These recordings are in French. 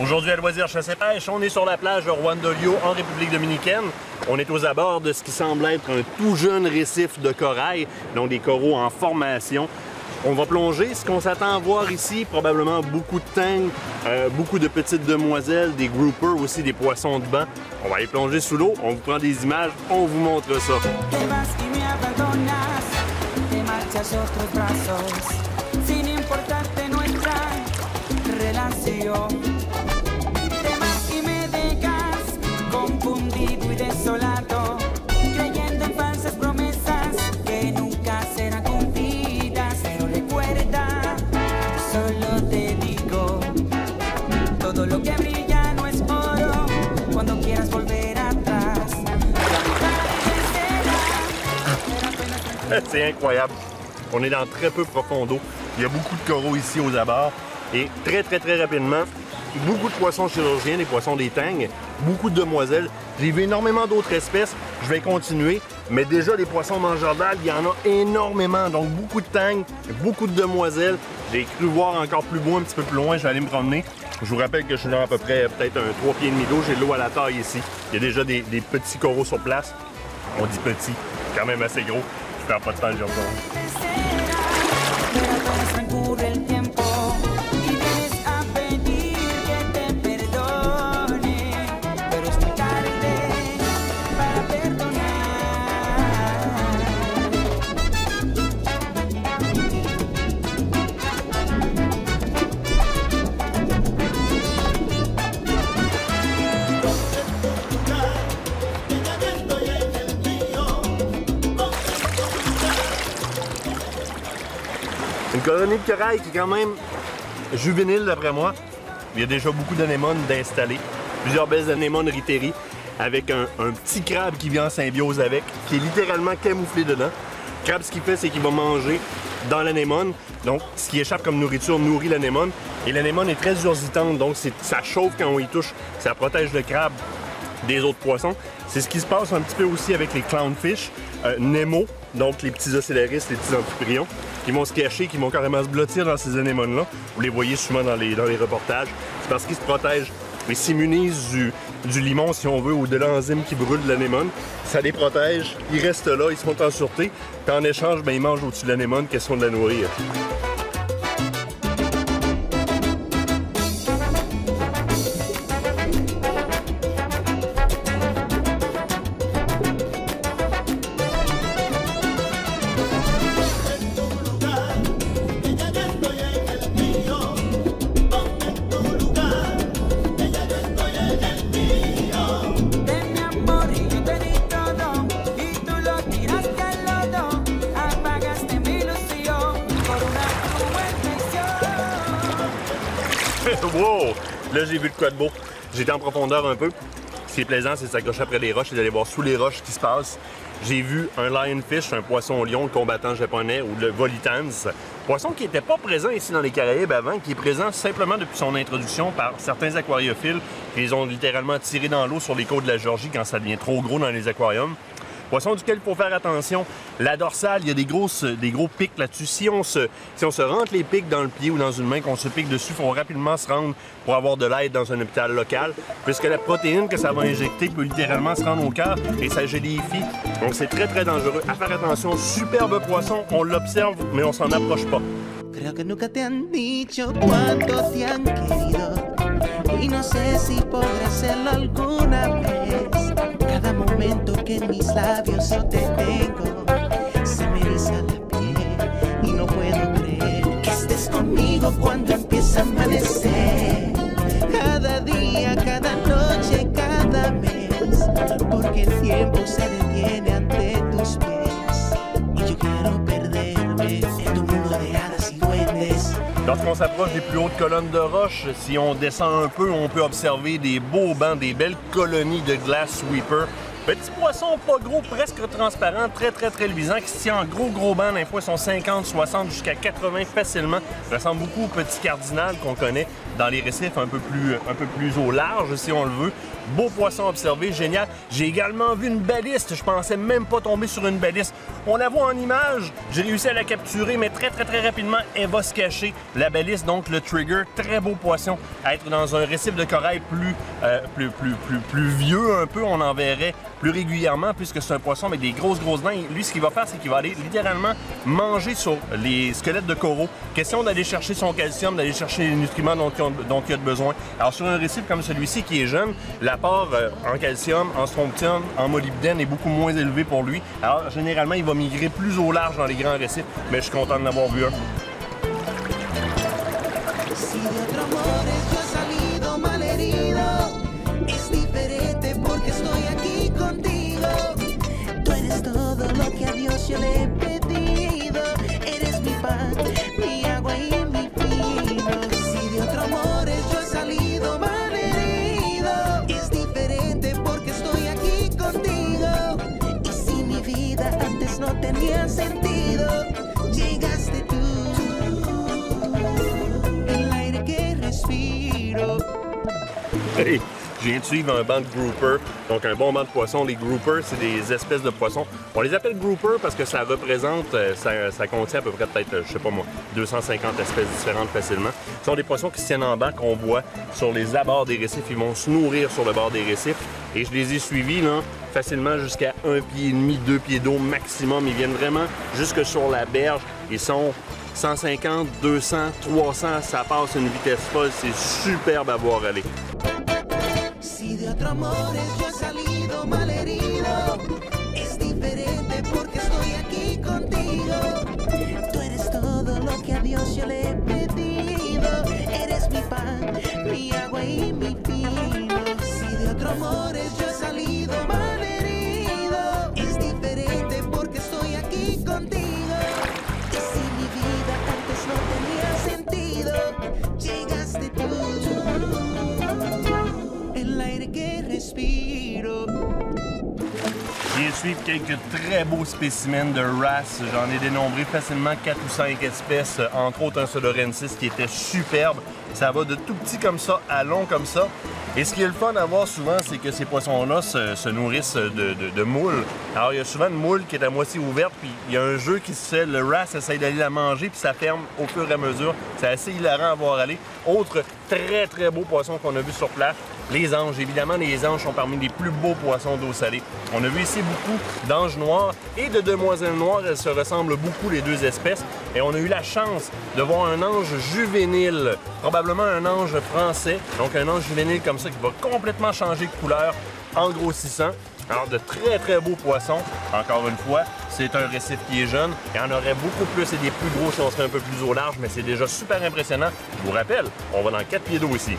Aujourd'hui à Loisirs Chasse et Pêche, on est sur la plage de Juan Dolio en République dominicaine. On est aux abords de ce qui semble être un tout jeune récif de corail, donc des coraux en formation. On va plonger. Ce qu'on s'attend à voir ici, probablement beaucoup de tangs, beaucoup de petites demoiselles, des groupers, aussi des poissons de banc. On va aller plonger sous l'eau, on vous prend des images, on vous montre ça. C'est incroyable. On est dans très peu profond d'eau. Il y a beaucoup de coraux ici aux abords. Et très rapidement, beaucoup de poissons chirurgiens, des poissons des tangs, beaucoup de demoiselles. J'ai vu énormément d'autres espèces. Je vais continuer. Mais déjà, les poissons mangeurs d'algues, il y en a énormément. Donc, beaucoup de tangs, beaucoup de demoiselles. J'ai cru voir encore plus beau un petit peu plus loin. Je vais aller me promener. Je vous rappelle que je suis dans à peu près peut-être un 3 pieds et demi d'eau. J'ai de l'eau à la taille ici. Il y a déjà des petits coraux sur place. On dit petit, quand même assez gros. Je perds pas de temps, j'y retourne. Une colonie de corail qui est quand même juvénile d'après moi. Il y a déjà beaucoup d'anémones d'installer. Plusieurs belles anémones riteri avec un petit crabe qui vient en symbiose avec, qui est littéralement camouflé dedans. Le crabe, ce qu'il fait, c'est qu'il va manger dans l'anémone. Donc, ce qui échappe comme nourriture nourrit l'anémone. Et l'anémone est très ursitante, donc ça chauffe quand on y touche. Ça protège le crabe des autres poissons. C'est ce qui se passe un petit peu aussi avec les clownfish, Nemo, donc les petits océllaris, les petits amphiprions, qui vont se cacher, qui vont carrément se blottir dans ces anémones-là. Vous les voyez souvent dans les reportages. C'est parce qu'ils se protègent et s'immunisent du limon, si on veut, ou de l'enzyme qui brûle de l'anémone. Ça les protège, ils restent là, ils sont en sûreté. Puis en échange, ben, ils mangent au-dessus de l'anémone, question de la nourrir. Wow! Là, j'ai vu de quoi de beau. J'étais en profondeur un peu. Ce qui est plaisant, c'est de s'accrocher après les roches et d'aller voir sous les roches ce qui se passe. J'ai vu un lionfish, un poisson lion, le combattant japonais, ou le volitans. Poisson qui n'était pas présent ici dans les Caraïbes avant, qui est présent simplement depuis son introduction par certains aquariophiles qui les ont littéralement tirés dans l'eau sur les côtes de la Géorgie quand ça devient trop gros dans les aquariums. Poisson duquel il faut faire attention. La dorsale, il y a des gros pics là-dessus. Si on se rentre les pics dans le pied ou dans une main, qu'on se pique dessus, il faut rapidement se rendre pour avoir de l'aide dans un hôpital local, puisque la protéine que ça va injecter peut littéralement se rendre au cœur et ça géliifie. Donc c'est très dangereux. À faire attention, superbe poisson, on l'observe, mais on s'en approche pas. Creo que nunca te han dicho cuánto te han querido y no sé si podré hacerlo alguna vez. Cada momento que en mis labios yo te tengo se me eriza la piel y no puedo creer que estés conmigo cuando empieza a amanecer. Cada día, cada noche, cada mes, porque el tiempo se detiene ante tus pies y yo quiero perderme en tu mundo de hadas y duendes. Lorsqu'on s'approche des plus hautes colonnes de roches, si on descend un peu, on peut observer des beaux bancs, des belles colonies de glass sweeper. Petits poissons pas gros, presque transparents, très luisants, qui se tiennent en gros bancs. Des fois, ils sont 50, 60, jusqu'à 80 facilement. Ils ressemblent beaucoup aux petits cardinals qu'on connaît dans les récifs un peu plus au large, si on le veut. Beau poisson observé, génial. J'ai également vu une baliste. Je pensais même pas tomber sur une baliste. On la voit en image. J'ai réussi à la capturer, mais très rapidement, elle va se cacher. La baliste, donc le trigger, très beau poisson. À être dans un récif de corail plus vieux un peu, on en verrait plus régulièrement puisque c'est un poisson avec des grosses dents. Et lui, ce qu'il va faire, c'est qu'il va aller littéralement manger sur les squelettes de coraux. Question d'aller chercher son calcium, d'aller chercher les nutriments dont il a besoin. Alors sur un récif comme celui-ci qui est jeune, l'apport en calcium, en strontium, en molybdène est beaucoup moins élevé pour lui. Alors généralement, il va migrer plus au large dans les grands récifs, mais je suis content d'en avoir vu un. Yo le he pedido, eres mi pan, mi agua y mi vino. Si de otro amores yo he salido malherido, es diferente porque estoy aquí contigo. Y si mi vida antes no tenía sentido, llegaste tú, el aire que respiro. Hey. Je viens de suivre un banc de grouper, donc un bon banc de poissons. Les groupers, c'est des espèces de poissons. On les appelle groupers parce que ça représente, ça contient à peu près peut-être, je sais pas moi, 250 espèces différentes facilement. Ce sont des poissons qui se tiennent en banc, qu'on voit sur les abords des récifs. Ils vont se nourrir sur le bord des récifs. Et je les ai suivis là, facilement jusqu'à 1,5 pied, 2 pieds d'eau maximum. Ils viennent vraiment jusque sur la berge. Ils sont 150, 200, 300, ça passe une vitesse folle. C'est superbe à voir aller. Si de otro amores yo he salido malherido, es diferente porque estoy aquí contigo. Tú eres todo lo que a Dios yo le he pedido. Eres mi pan, mi agua y mi vino. Si de otro amores yo he salido malherido, es diferente porque estoy aquí contigo. Y si mi vida antes no tenía sentido, llegaste tú. L'air que respiro. Je viens de suivre quelques très beaux spécimens de wrasse. J'en ai dénombré facilement 4 ou 5 espèces, entre autres un Sodorensis qui était superbe. Ça va de tout petit comme ça à long comme ça. Et ce qui est le fun à voir souvent, c'est que ces poissons-là se nourrissent de moules. Alors, il y a souvent une moule qui est à moitié ouverte, puis il y a un jeu qui se fait, le wrasse essaye d'aller la manger, puis ça ferme au fur et à mesure. C'est assez hilarant à voir aller. Autre très beau poisson qu'on a vu sur place, les anges. Évidemment, les anges sont parmi les plus beaux poissons d'eau salée. On a vu ici beaucoup d'anges noirs et de demoiselles noires. Elles se ressemblent beaucoup, les deux espèces. Et on a eu la chance de voir un ange juvénile, probablement un ange français. Donc un ange juvénile comme ça qui va complètement changer de couleur en grossissant. Alors de très beaux poissons. Encore une fois, c'est un récif qui est jeune. Il y en aurait beaucoup plus et des plus gros si on serait un peu plus au large, mais c'est déjà super impressionnant. Je vous rappelle, on va dans 4 pieds d'eau ici.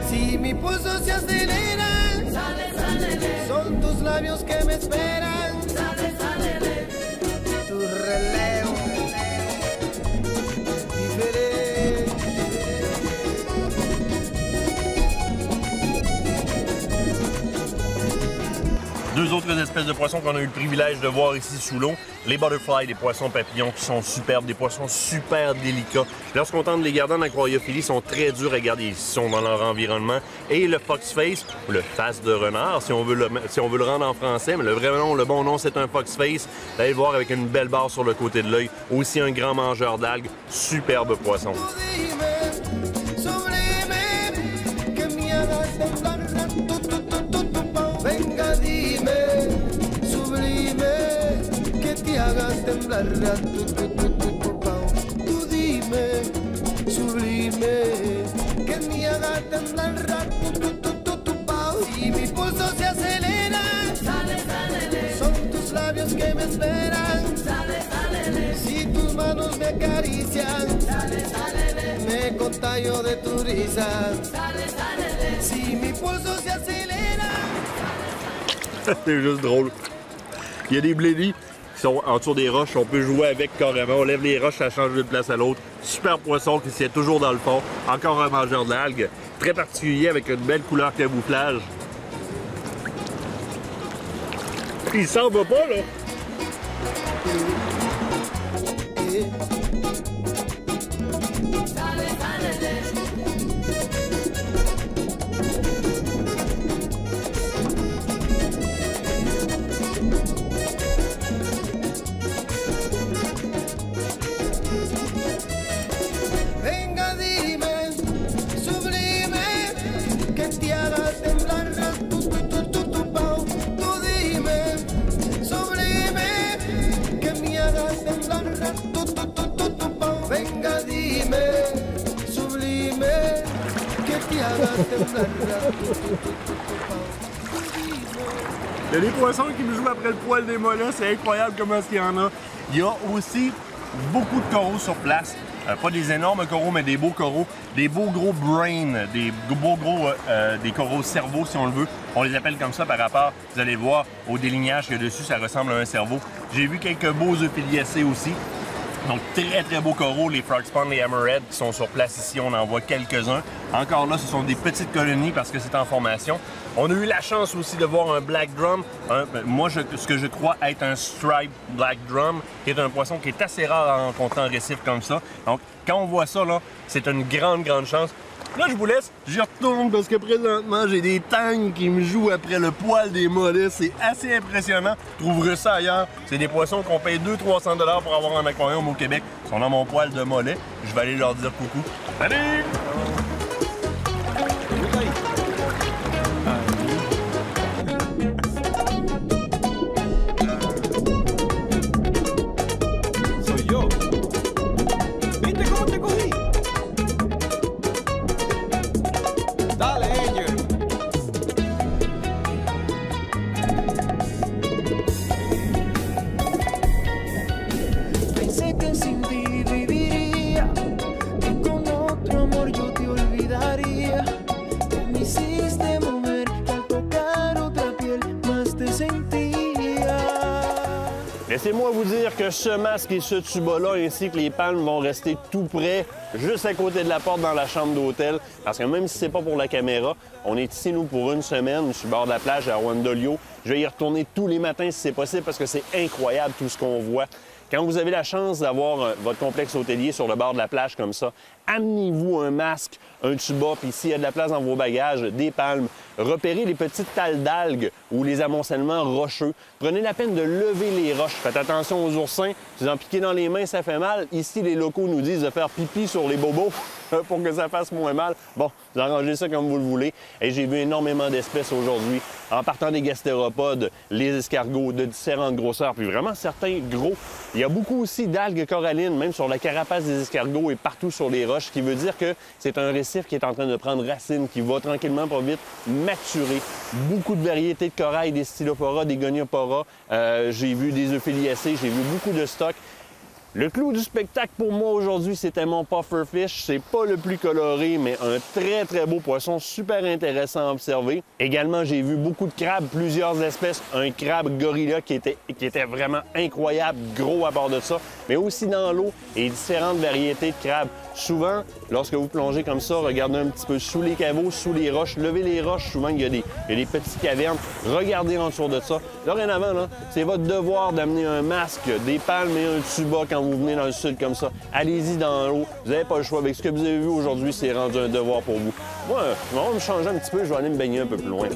Si mi pulso se acelera, son tus labios que me esperan, tu relevo diferente. Deux autres espèces de poissons qu'on a eu le privilège de voir ici sous l'eau, les butterflies, des poissons papillons qui sont superbes, des poissons super délicats. Lorsqu'on tente de les garder en aquariophilie, ils sont très durs à garder, ils sont dans leur environnement. Et le fox-face, le face de renard, si on veut le rendre en français, mais le vrai nom, le bon nom, c'est un fox-face. Vous allez le voir avec une belle barre sur le côté de l'œil. Aussi un grand mangeur d'algues, superbe poisson. Hagas temblar tú dime, sublime, que me hagas temblar tu pau y mi pulso se acelera, son tus labios que me esperan, si tus manos me acarician, me contagio de tu risa, si mi pulso se acelera. C'est juste drôle. Il y a des blédis sont en dessous des roches. On peut jouer avec carrément. On lève les roches, ça change d'une place à l'autre. Super poisson qui sied toujours dans le fond. Encore un mangeur d'algues. Très particulier avec une belle couleur camouflage. Il s'en va pas, là. Il y a des poissons qui me jouent après le poil des mollets, c'est incroyable comment il y en a. Il y a aussi beaucoup de coraux sur place. Pas des énormes coraux, mais des beaux coraux. Des beaux gros brains, des coraux cerveau si on le veut. On les appelle comme ça par rapport, vous allez voir, au délignage que dessus, ça ressemble à un cerveau. J'ai vu quelques beaux euphiliacées aussi. Donc, très beaux coraux, les frog spawn, les hammerhead qui sont sur place ici. On en voit quelques-uns. Encore là, ce sont des petites colonies parce que c'est en formation. On a eu la chance aussi de voir un black drum. Ce que je crois être un striped black drum, qui est un poisson qui est assez rare à rencontrer en récif comme ça. Donc, quand on voit ça, là, c'est une grande chance. Là, je vous laisse, j'y retourne parce que présentement, j'ai des tangs qui me jouent après le poil des mollets. C'est assez impressionnant. Vous trouverez ça ailleurs. C'est des poissons qu'on paye 200-300 $ pour avoir en aquarium au Québec. Ils sont dans mon poil de mollet. Je vais aller leur dire coucou. Salut! Laissez-moi vous dire que ce masque et ce tuba-là, ainsi que les palmes, vont rester tout près, juste à côté de la porte dans la chambre d'hôtel. Parce que même si c'est pas pour la caméra, on est ici, nous, pour une semaine. Je suis bord de la plage à Wandolio. Je vais y retourner tous les matins si c'est possible parce que c'est incroyable tout ce qu'on voit. Quand vous avez la chance d'avoir votre complexe hôtelier sur le bord de la plage comme ça, amenez-vous un masque, un tuba, puis s'il y a de la place dans vos bagages, des palmes, repérez les petites talles d'algues ou les amoncellements rocheux. Prenez la peine de lever les roches. Faites attention aux oursins. Si vous en piquez dans les mains, ça fait mal. Ici, les locaux nous disent de faire pipi sur les bobos pour que ça fasse moins mal. Bon, vous arrangez ça comme vous le voulez. Et j'ai vu énormément d'espèces aujourd'hui. En partant des gastéropodes, les escargots de différentes grosseurs, puis vraiment certains gros. Il y a beaucoup aussi d'algues corallines, même sur la carapace des escargots et partout sur les roches, ce qui veut dire que c'est un récif qui est en train de prendre racine, qui va tranquillement, pas vite, maturer. Beaucoup de variétés de corail, des stylophora, des goniophora. J'ai vu des euphiliacées, j'ai vu beaucoup de stocks. Le clou du spectacle pour moi aujourd'hui, c'était mon pufferfish. C'est pas le plus coloré, mais un très beau poisson, super intéressant à observer. Également, j'ai vu beaucoup de crabes, plusieurs espèces. Un crabe gorilla qui était vraiment incroyable, gros à bord de ça, mais aussi dans l'eau et différentes variétés de crabes. Souvent, lorsque vous plongez comme ça, regardez un petit peu sous les caveaux, sous les roches, levez les roches. Souvent, il y a des petites cavernes. Regardez en dessous de ça. Dorénavant, là, c'est votre devoir d'amener un masque, des palmes et un tuba quand vous venez dans le sud comme ça. Allez-y dans l'eau. Vous n'avez pas le choix. Avec ce que vous avez vu aujourd'hui, c'est rendu un devoir pour vous. Moi, je vais me changer un petit peu. Je vais aller me baigner un peu plus loin.